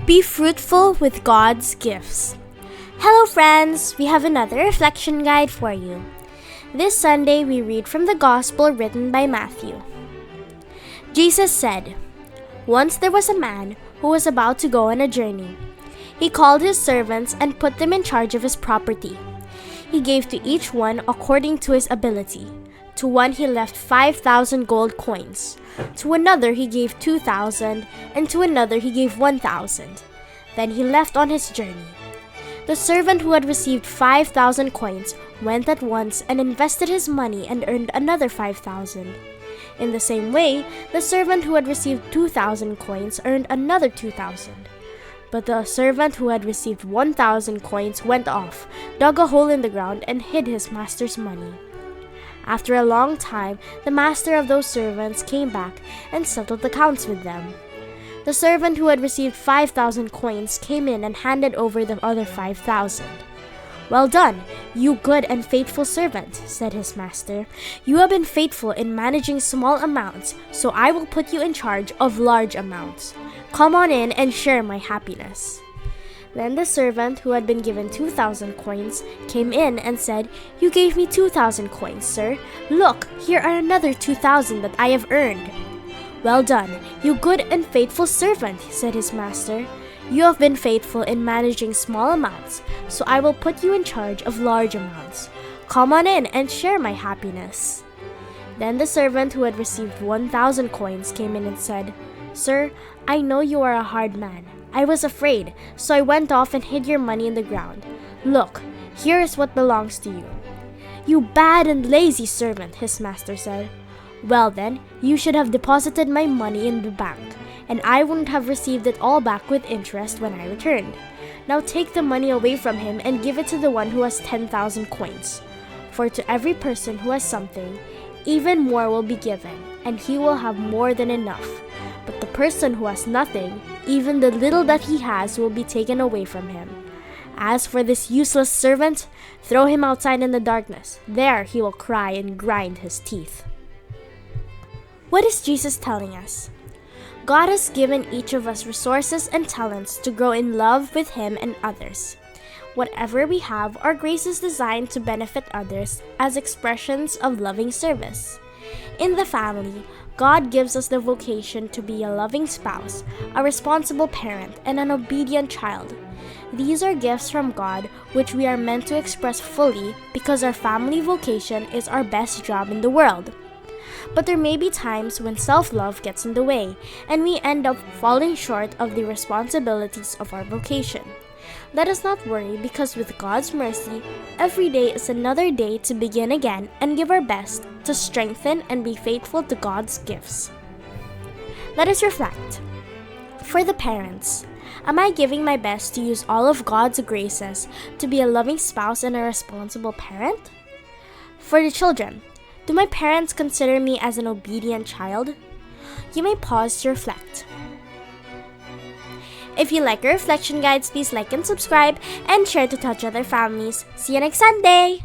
Be fruitful with God's gifts. Hello friends, we have another reflection guide for you. This Sunday we read from the Gospel written by Matthew. Jesus said, "Once there was a man who was about to go on a journey. He called his servants and put them in charge of his property. He gave to each one according to his ability. To one he left 5,000 gold coins. To another he gave 2,000, and to another he gave 1,000. Then he left on his journey. The servant who had received 5,000 coins went at once and invested his money and earned another 5,000. In the same way, the servant who had received 2,000 coins earned another 2,000. But the servant who had received 1,000 coins went off, dug a hole in the ground, and hid his master's money. After a long time, the master of those servants came back and settled accounts with them. The servant who had received 5,000 coins came in and handed over the other 5,000. 'Well done, you good and faithful servant,' said his master. 'You have been faithful in managing small amounts, so I will put you in charge of large amounts. Come on in and share my happiness.' Then the servant who had been given 2,000 coins came in and said, 'You gave me 2,000 coins, sir. Look, here are another 2,000 that I have earned.' 'Well done, you good and faithful servant,' said his master. 'You have been faithful in managing small amounts, so I will put you in charge of large amounts. Come on in and share my happiness.' Then the servant who had received 1,000 coins came in and said, 'Sir, I know you are a hard man. I was afraid, so I went off and hid your money in the ground. Look, here is what belongs to you.' 'You bad and lazy servant,' his master said. 'Well then, you should have deposited my money in the bank, and I wouldn't have received it all back with interest when I returned. Now take the money away from him and give it to the one who has 10,000 coins. For to every person who has something, even more will be given, and he will have more than enough. But the person who has nothing, even the little that he has will be taken away from him. As for this useless servant, throw him outside in the darkness. There he will cry and grind his teeth." What is Jesus telling us? God has given each of us resources and talents to grow in love with Him and others. Whatever we have, our grace is designed to benefit others as expressions of loving service. In the family, God gives us the vocation to be a loving spouse, a responsible parent, and an obedient child. These are gifts from God which we are meant to express fully because our family vocation is our best job in the world. But there may be times when self-love gets in the way, and we end up falling short of the responsibilities of our vocation. Let us not worry, because with God's mercy, every day is another day to begin again and give our best to strengthen and be faithful to God's gifts. Let us reflect. For the parents, am I giving my best to use all of God's graces to be a loving spouse and a responsible parent? For the children, do my parents consider me as an obedient child? You may pause to reflect. If you like our reflection guides, please like and subscribe and share to touch other families. See you next Sunday!